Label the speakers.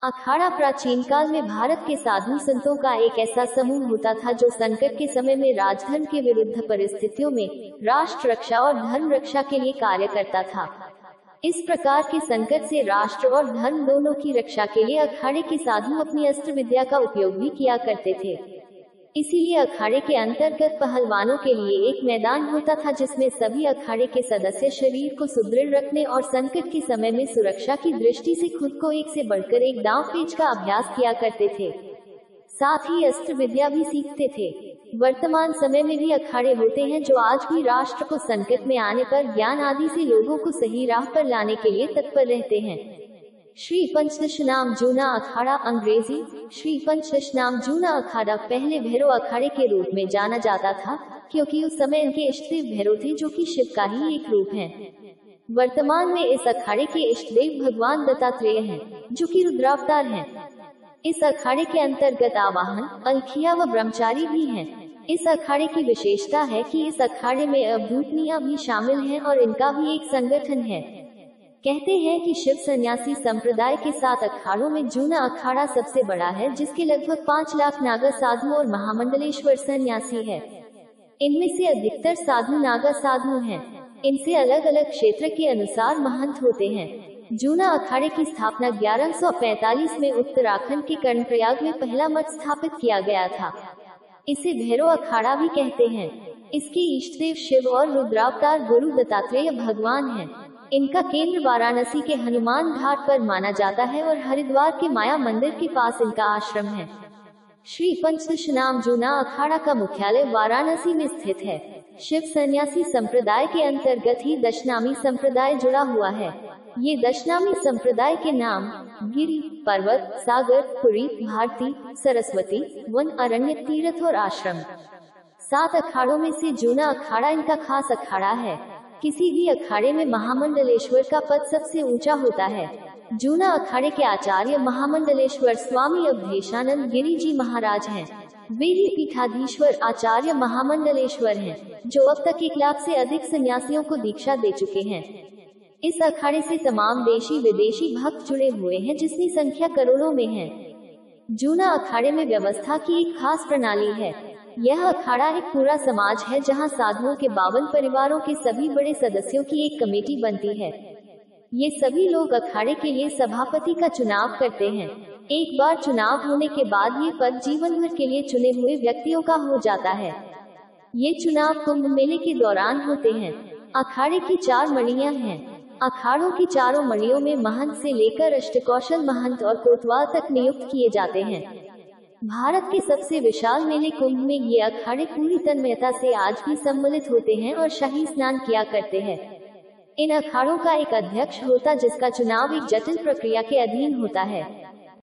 Speaker 1: अखाड़ा प्राचीन काल में भारत के साधु संतों का एक ऐसा समूह होता था जो संकट के समय में राजधर्म के विरुद्ध परिस्थितियों में राष्ट्र रक्षा और धर्म रक्षा के लिए कार्य करता था। इस प्रकार के संकट से राष्ट्र और धर्म दोनों की रक्षा के लिए अखाड़े के साधु अपनी अस्त्र विद्या का उपयोग भी किया करते थे। इसीलिए अखाड़े के अंतर्गत पहलवानों के लिए एक मैदान होता था जिसमें सभी अखाड़े के सदस्य शरीर को सुदृढ़ रखने और संकट के समय में सुरक्षा की दृष्टि से खुद को एक से बढ़कर एक दांव पेच का अभ्यास किया करते थे। साथ ही अस्त्र विद्या भी सीखते थे। वर्तमान समय में भी अखाड़े होते हैं जो आज भी राष्ट्र को संकट में आने पर ज्ञान आदि से लोगों को सही राह पर लाने के लिए तत्पर रहते हैं। श्री पंचदशनाम जूना अखाड़ा अंग्रेजी श्री पंचदशनाम जूना अखाड़ा पहले भैरव अखाड़े के रूप में जाना जाता था, क्योंकि उस समय इनके इष्टदेव भैरव थे जो कि शिव का ही एक रूप है। वर्तमान में इस अखाड़े के इष्टदेव भगवान दत्तात्रेय हैं, जो कि रुद्रावतार हैं। इस अखाड़े के अंतर्गत आवाहन, अलखिया व ब्रह्मचारी भी हैं। इस अखाड़े की विशेषता है कि इस अखाड़े में अवधूतनियां भी शामिल हैं और इनका भी एक संगठन है। कहते हैं कि शिव सन्यासी संप्रदाय के 7 अखाड़ों में जूना अखाड़ा सबसे बड़ा है, जिसके लगभग 5 लाख नागा साधु और महामंडलेश्वर सन्यासी है। इनमें से अधिकतर साधु नागा साधु हैं। इनसे अलग अलग क्षेत्र के अनुसार महंत होते हैं। जूना अखाड़े की स्थापना 1145 में उत्तराखंड के कर्णप्रयाग में पहला मठ स्थापित किया गया था। इसे भैरव अखाड़ा भी कहते हैं। इसके इष्टदेव शिव और रुद्रावतार गुरु दत्तात्रेय भगवान हैं। इनका केंद्र वाराणसी के हनुमान घाट पर माना जाता है और हरिद्वार के माया मंदिर के पास इनका आश्रम है। श्री पंचदशनाम जूना अखाड़ा का मुख्यालय वाराणसी में स्थित है। शिव सन्यासी संप्रदाय के अंतर्गत ही दशनामी संप्रदाय जुड़ा हुआ है। ये दशनामी संप्रदाय के नाम गिरि, पर्वत, सागर, पुरी, भारती, सरस्वती, वन, अरण्य, तीर्थ और आश्रम। 7 अखाड़ों में से जूना अखाड़ा इनका खास अखाड़ा है। किसी भी अखाड़े में महामंडलेश्वर का पद सबसे ऊंचा होता है। जूना अखाड़े के आचार्य महामंडलेश्वर स्वामी अवधेशानंद गिरि जी महाराज हैं। वे ही पीठाधीश्वर आचार्य महामंडलेश्वर हैं, जो अब तक 1 लाख से अधिक सन्यासियों को दीक्षा दे चुके हैं। इस अखाड़े से तमाम देशी विदेशी भक्त जुड़े हुए हैं, जिसकी संख्या करोड़ों में है। जूना अखाड़े में व्यवस्था की एक खास प्रणाली है। यह अखाड़ा एक पूरा समाज है, जहां साधुओं के 52 परिवारों के सभी बड़े सदस्यों की एक कमेटी बनती है। ये सभी लोग अखाड़े के लिए सभापति का चुनाव करते हैं। एक बार चुनाव होने के बाद ये पद जीवन भर के लिए चुने हुए व्यक्तियों का हो जाता है। ये चुनाव कुंभ मेले के दौरान होते हैं। अखाड़े की 4 मणियां हैं। अखाड़ों की चारों मणियों में महंत से लेकर अष्टकौशल महंत और कोतवाल तक नियुक्त किए जाते हैं। भारत के सबसे विशाल मेले कुंभ में ये अखाड़े पूरी तन्मयता से आज भी सम्मिलित होते हैं और शाही स्नान किया करते हैं। इन अखाड़ों का एक अध्यक्ष होता, जिसका चुनाव एक जटिल प्रक्रिया के अधीन होता है।